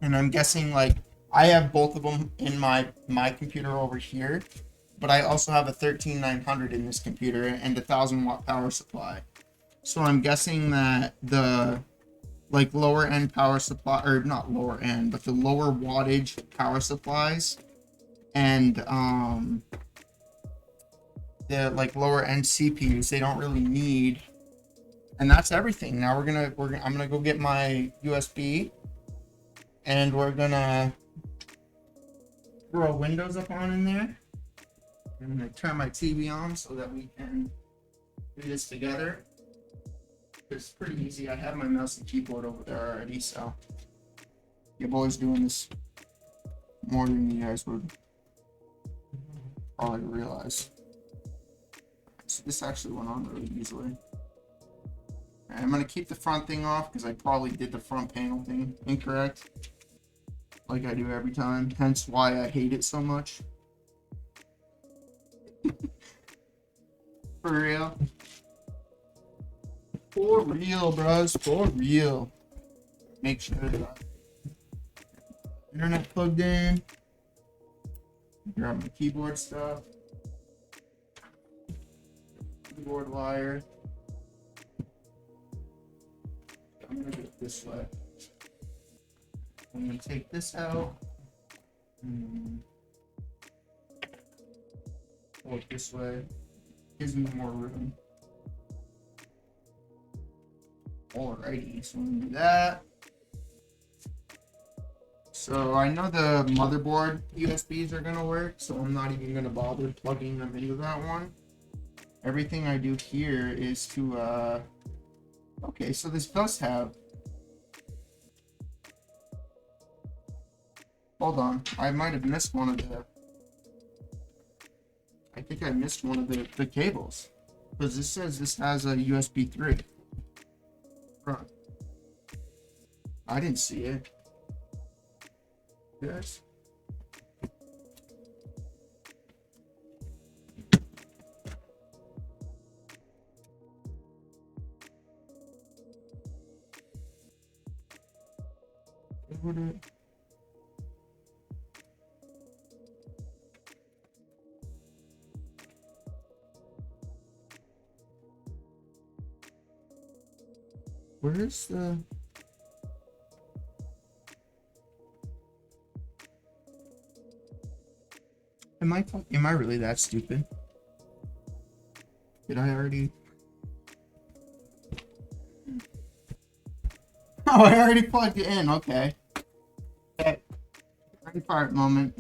And I'm guessing like I have both of them in my computer over here. But I also have a 13900 in this computer and a 1000-watt power supply. So I'm guessing that the like lower end power supply, or not lower end, but the lower wattage power supplies and the like lower end CPUs, they don't really need. And that's everything. Now I'm gonna go get my USB and we're gonna throw Windows up on in there. I'm gonna turn my TV on so that we can do this together. It's pretty easy. I have my mouse and keyboard over there already, so your boy's doing this more than you guys would probably realize. So this actually went on really easily. I'm gonna keep the front thing off because I probably did the front panel thing incorrect, like I do every time. Hence why I hate it so much. For real. For real, bros. For real. Make sure that internet plugged in. Grab my keyboard stuff. Keyboard wire. I'm gonna do it this way. I'm gonna take this out. Pull it this way. Gives me more room. Alrighty, so I'm gonna do that. So I know the motherboard USBs are gonna work, so I'm not even gonna bother plugging them into that one. Everything I do here is to okay, so this does have, hold on, I might have missed one of the, I think I missed one of the cables, because this says this has a USB 3. Right. I didn't see it. Yes. Where's the... Am I really that stupid? Did I already... Oh, I already plugged it in, okay. Okay. Part moment.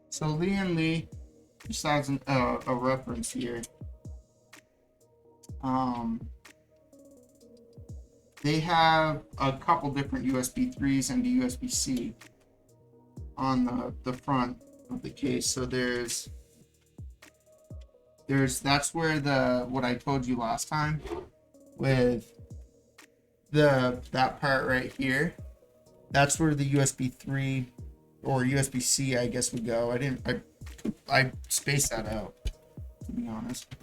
So Lee and Lee, just as a reference here, they have a couple different USB 3s and a USB-C on the front of the case. So there's that's where what I told you last time with that part right here, that's where the USB 3 or USB-C I guess would go. I spaced that out, to be honest.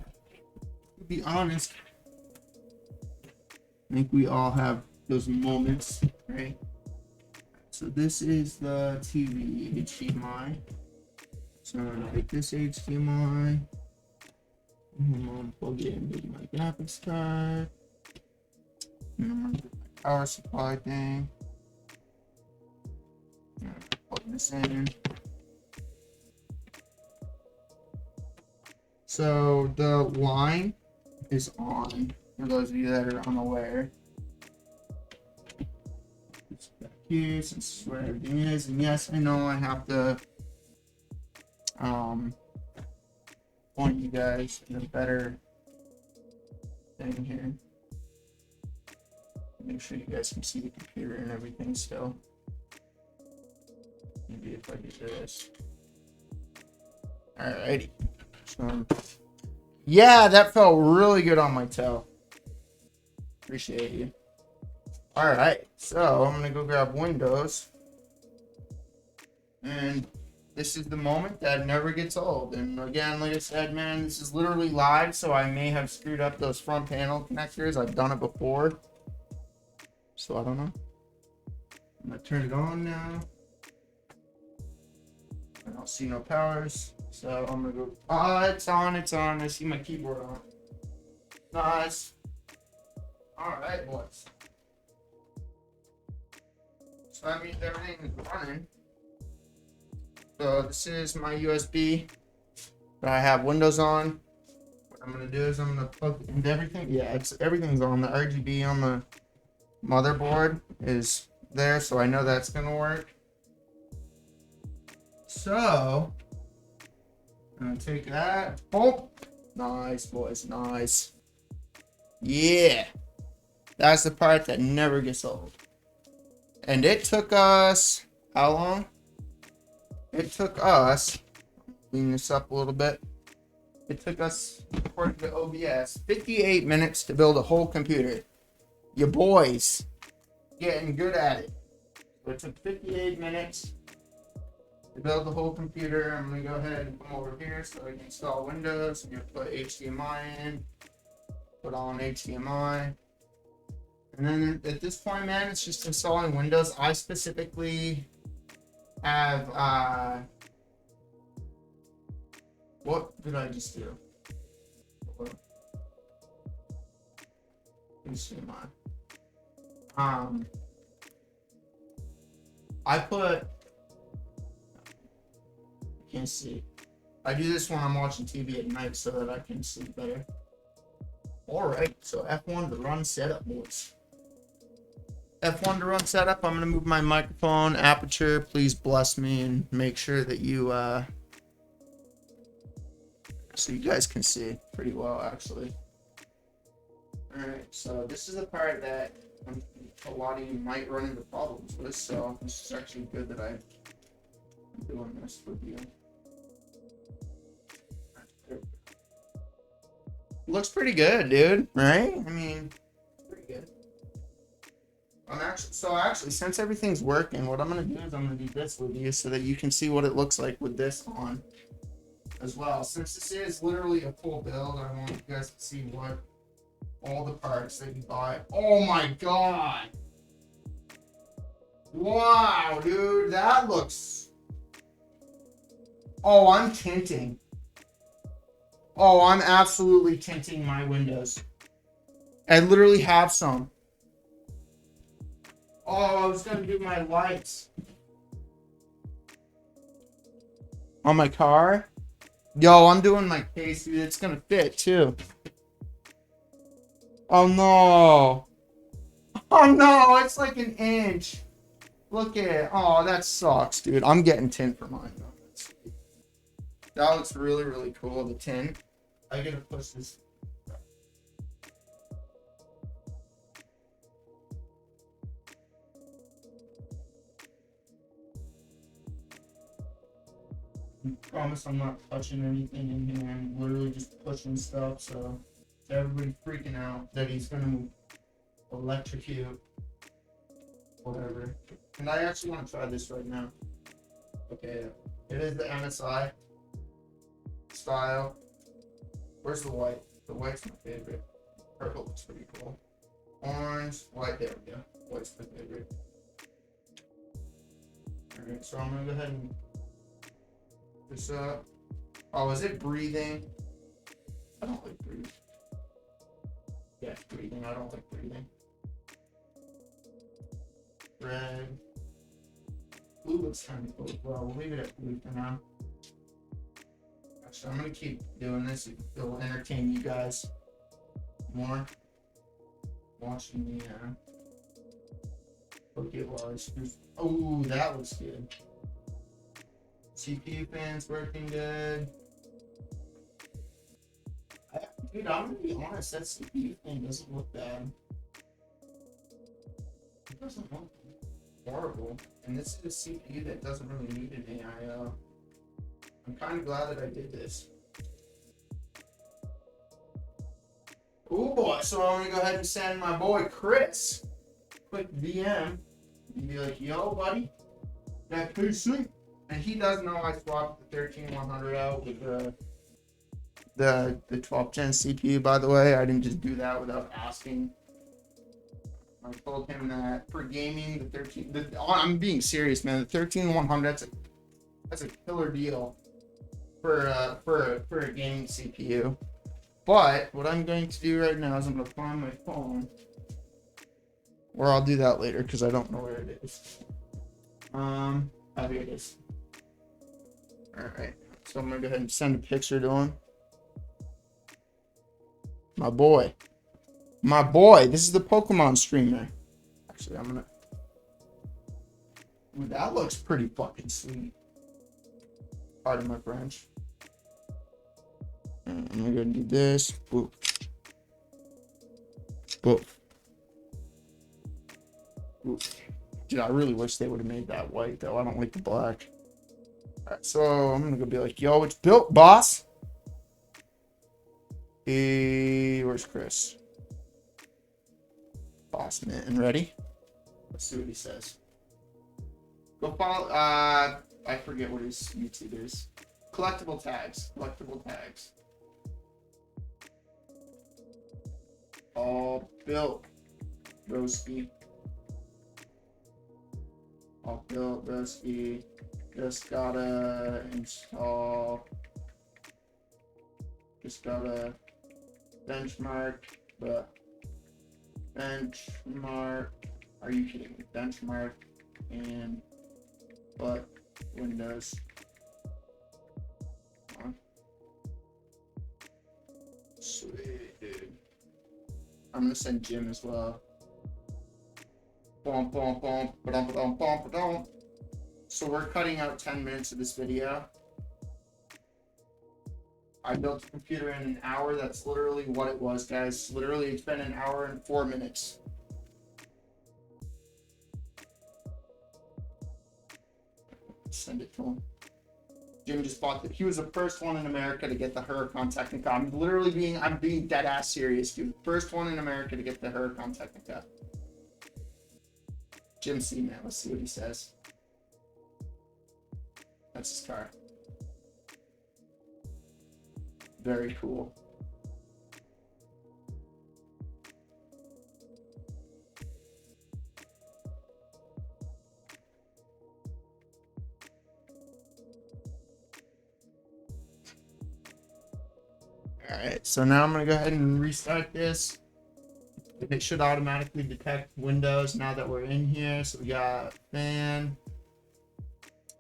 I think we all have those moments, right? So this is the TV HDMI. So I'm gonna take this HDMI. I'm gonna plug it in with my graphics card. And I'm gonna do my power supply thing. I'm gonna plug this in. So the line is on, for those of you that are unaware. It's back here, since this is where everything is. And yes, I know I have to point you guys in a better thing here. Make sure you guys can see the computer and everything still. Maybe if I do this. Alrighty. So, yeah, that felt really good on my toe. Appreciate you. Alright, so I'm gonna go grab Windows. And this is the moment that never gets old. And again, like I said, man, this is literally live, so I may have screwed up those front panel connectors. I've done it before. So I don't know. I'm gonna turn it on now. I don't see no powers. So I'm gonna go. Oh, it's on, it's on. I see my keyboard on. Nice. Alright, boys. So that means everything is running. So this is my USB. But I have Windows on. What I'm gonna do is I'm gonna plug into everything. Yeah, everything's on. The RGB on the motherboard is there, so I know that's gonna work. So I'm gonna take that. Oh, nice, boys, nice. Yeah, that's the part that never gets old. And it took us how long? It took us, clean this up a little bit. It took us, according to OBS, 58 minutes to build a whole computer. Your boys getting good at it. So it took 58 minutes to build the whole computer. I'm gonna go ahead and come over here so I can install Windows. I'm gonna put HDMI in, put on HDMI. And then at this point, man, it's just installing Windows. I specifically have, what did I just do? HDMI. I put, can't see. I do this when I'm watching TV at night so that I can sleep better. Alright, so F1 to run setup, boys. F1 to run setup. I'm going to move my microphone aperture. Please bless me and make sure that you, so you guys can see pretty well, actually. Alright, so this is the part that a lot of you might run into problems with, so this is actually good that I'm doing this with you. Looks pretty good, dude, right? I mean, pretty good. Actually, since everything's working, what I'm gonna do is I'm gonna do this with you so that you can see what it looks like with this on as well. Since this is literally a full build, I want you guys to see what all the parts that you buy. Oh my god! Wow, dude, that looks. Oh, I'm tinting. Oh, I'm absolutely tinting my windows. I literally have some. Oh, I was gonna do my lights on my car. Yo, I'm doing my case, dude. It's gonna fit too. Oh no. Oh no, it's like an inch. Look at it. Oh, that sucks, dude. I'm getting tint for mine though. That looks really, really cool, the tint. I gotta push this. I promise I'm not touching anything in here. I'm literally just pushing stuff, so everybody's freaking out that he's gonna electrocute whatever. And I actually want to try this right now. Okay, it is the MSI style. Where's the white? The white's my favorite. Purple looks pretty cool. Orange, white, there we go. White's my favorite. Alright, so I'm gonna go ahead and put this up. Oh, is it breathing? I don't like breathing. Yeah, it's breathing. I don't like breathing. Red. Blue looks kind of cool as well. We'll leave it at blue for now. Actually, I'm going to keep doing this. It'll entertain you guys more. Watching the okay, while I screw. Oh, that looks good. CPU fans working good. Dude, I'm going to be honest. That CPU fan doesn't look bad. It doesn't look horrible. And this is a CPU that doesn't really need an AIO. I'm kind of glad that I did this. Oh boy, so I'm gonna go ahead and send my boy Chris a quick VM and be like, yo buddy, that PC. And he does know I swapped the 13100 out with the 12th gen CPU, by the way. I didn't just do that without asking. I told him that for gaming, I'm being serious, man. The 13100, that's a killer deal for a gaming CPU. But what I'm going to do right now is I'm going to find my phone, or I'll do that later because I don't know where it is. Oh, here it is. All right, so I'm going to go ahead and send a picture to him. My boy. This is the Pokemon streamer. Actually, I'm gonna. Ooh, that looks pretty fucking sweet. Pardon my French. I'm gonna do this. Boop. Boop. Boop. Dude, I really wish they would have made that white though. I don't like the black. Alright, so I'm gonna go be like, yo, it's built, boss. Hey, where's Chris? Boss man, ready? Let's see what he says. Go follow. I forget what his YouTube is. Collectible tags. All built, broski. All built, broski. Just gotta install. Just gotta benchmark, but. Benchmark, are you kidding me? Benchmark and but Windows. I'm gonna send Jim as well. Bum, bum, bum, ba-dum, ba-dum, bum, ba-dum. So we're cutting out 10 minutes of this video. I built a computer in an hour. That's literally what it was, guys. Literally, it's been an hour and 4 minutes. Send it to him. Jim just bought it. He was the first one in America to get the Huracan Technica. I'm being dead ass serious, dude. First one in America to get the Huracan Technica. Jim C, man. Let's see what he says. That's his car. Very cool. Alright, so now I'm going to go ahead and restart this. It should automatically detect Windows now that we're in here. So we got fan.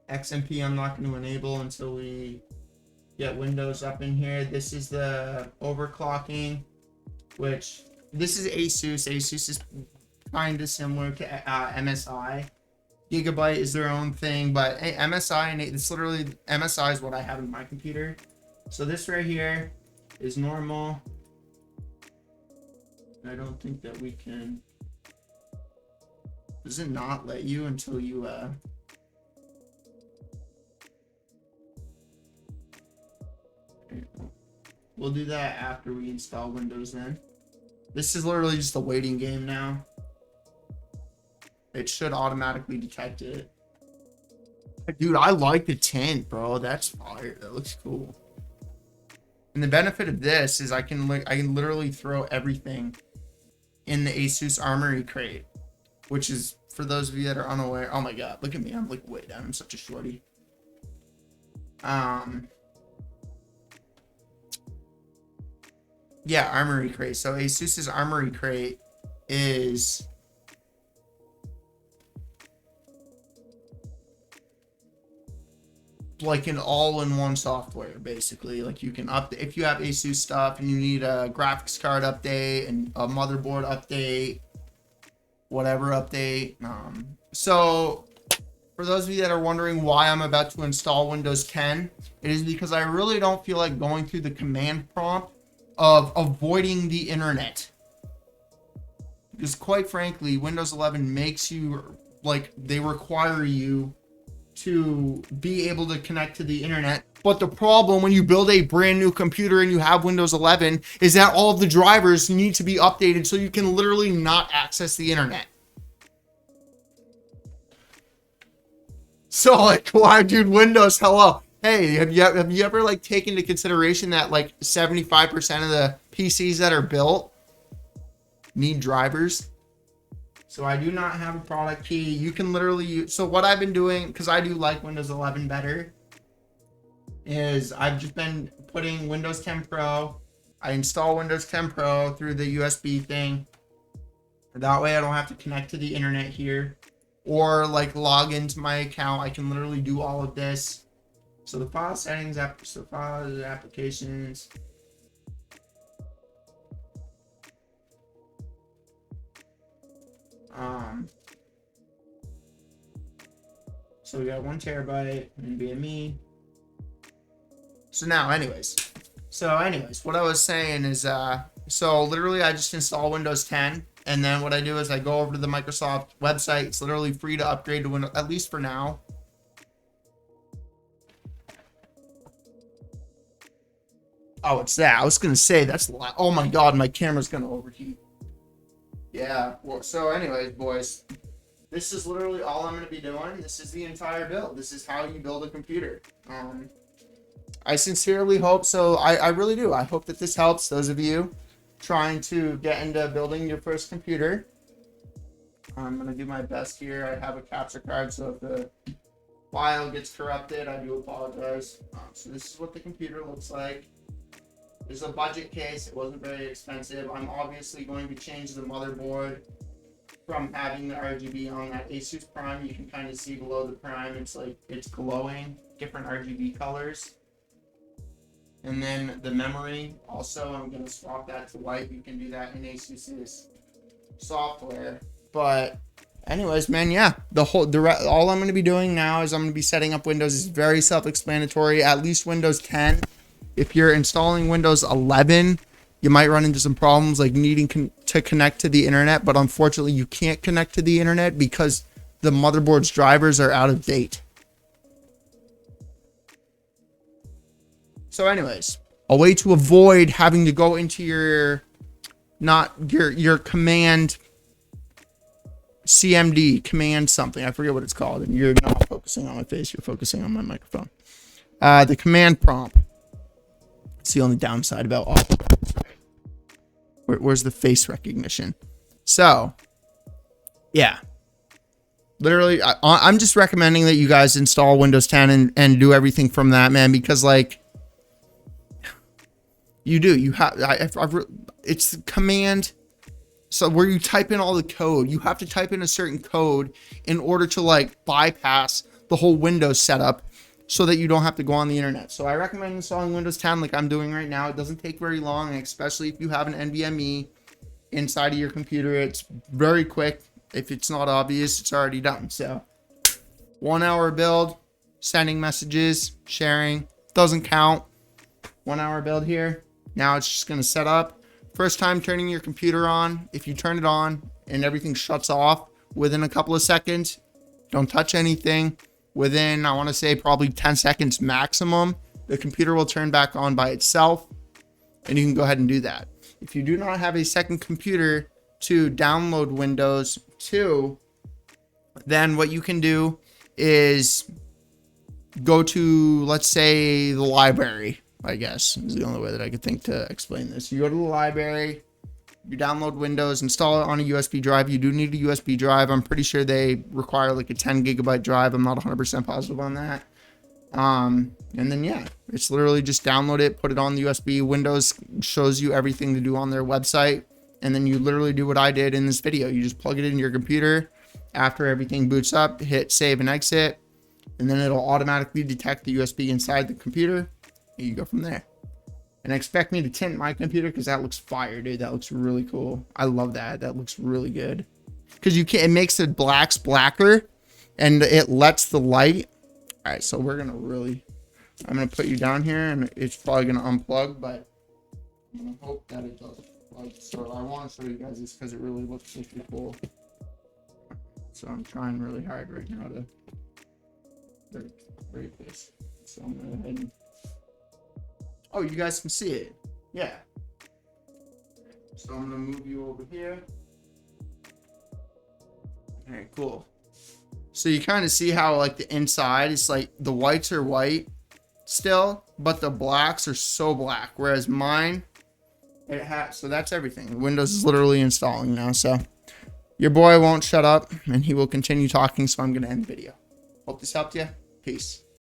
XMP I'm not going to enable until we get Windows up in here. This is the overclocking, which this is ASUS. ASUS is kind of similar to MSI. Gigabyte is their own thing, but MSI and it's literally MSI is what I have in my computer. So this right here is normal. I don't think that we can. Does it not let you until you we'll do that after we install Windows then. This is literally just a waiting game now. It should automatically detect it. Dude, I like the tint, bro. That's fire. That looks cool. And the benefit of this is I can literally throw everything in the ASUS Armory crate, which is, for those of you that are unaware, oh my god, look at me, I'm like way down, I'm such a shorty. Yeah, Armory crate. So ASUS's Armory crate is like an all-in-one software, basically. Like you can update if you have ASUS stuff and you need a graphics card update and a motherboard update, whatever update. So for those of you that are wondering why I'm about to install Windows 10, it is because I really don't feel like going through the command prompt of avoiding the internet. Because quite frankly, Windows 11 makes you, like, they require you to be able to connect to the internet. But the problem when you build a brand new computer and you have Windows 11 is that all of the drivers need to be updated so you can literally not access the internet. So like, why, dude, Windows, hello. Hey, have you ever like taken into consideration that like 75% of the PCs that are built need drivers? So I do not have a product key. You can literally use, so what I've been doing, because I do like Windows 11 better, is I've just been putting Windows 10 Pro. I install Windows 10 Pro through the USB thing. That way I don't have to connect to the internet here or like log into my account. I can literally do all of this. So the file settings, files, applications. So we got 1 terabyte, NVme. So now, anyways, what I was saying is, so literally I just install Windows 10, and then what I do is I go over to the Microsoft website. It's literally free to upgrade to Windows, at least for now. Oh, it's that. I was gonna say that's a lot. Oh my god, my camera's gonna overheat. Yeah. Well, so anyways, boys, this is literally all I'm going to be doing. This is the entire build. This is how you build a computer. I sincerely hope so. I really do. I hope that this helps those of you trying to get into building your first computer. I'm going to do my best here. I have a capture card, so if the file gets corrupted, I do apologize. So this is what the computer looks like. This is a budget case. It wasn't very expensive. I'm obviously going to change the motherboard from having the RGB on that ASUS Prime. You can kind of see below the Prime, it's like it's glowing, different RGB colors. And then the memory, also, I'm going to swap that to white. You can do that in ASUS's software. But anyways, man, yeah, all I'm going to be doing now is I'm going to be setting up Windows. It's very self-explanatory, at least Windows 10. If you're installing Windows 11, you might run into some problems like needing to connect to the internet, but unfortunately you can't connect to the internet because the motherboard's drivers are out of date. So anyways, a way to avoid having to go into your command CMD, command something, I forget what it's called, and you're not focusing on my face, you're focusing on my microphone. The command prompt. It's the only downside about all. Where's the face recognition? So, yeah. Literally, I'm just recommending that you guys install Windows 10 and do everything from that, man, because, like, you have, it's the command. So where you type in all the code, you have to type in a certain code in order to, like, bypass the whole Windows setup so that you don't have to go on the internet. So I recommend installing Windows 10 like I'm doing right now. It doesn't take very long, especially if you have an NVme inside of your computer. It's very quick. If it's not obvious, it's already done. So 1 hour build, sending messages, sharing, doesn't count. 1 hour build here. Now it's just going to set up. First time turning your computer on, if you turn it on and everything shuts off within a couple of seconds, don't touch anything. Within, I want to say, probably 10 seconds maximum, the computer will turn back on by itself, and you can go ahead and do that. If you do not have a second computer to download Windows to, then what you can do is go to, let's say, the library, I guess, is the only way that I could think to explain this. You go to the library, you download Windows, install it on a USB drive. You do need a USB drive. I'm pretty sure they require like a 10 gigabyte drive. I'm not 100% positive on that. And then, yeah, it's literally just download it, put it on the USB. Windows shows you everything to do on their website. And then you literally do what I did in this video. You just plug it in your computer. After everything boots up, hit save and exit. And then it'll automatically detect the USB inside the computer. And you go from there. And expect me to tint my computer because that looks fire, dude. That looks really cool. I love that. That looks really good. Because it makes the blacks blacker and it lets the light. All right, so we're I'm gonna put you down here and it's probably gonna unplug, but I'm gonna hope that it does plug. So I want to show you guys this because it really looks really cool. So I'm trying really hard right now to break this. So I'm gonna go ahead and, oh, you guys can see it. Yeah. So I'm gonna move you over here. All right, cool. So you kind of see how, like, the inside is like the whites are white still, but the blacks are so black. Whereas mine, it has. So that's everything. Windows is literally installing now. So your boy won't shut up, and he will continue talking. So I'm gonna end the video. Hope this helped you. Peace.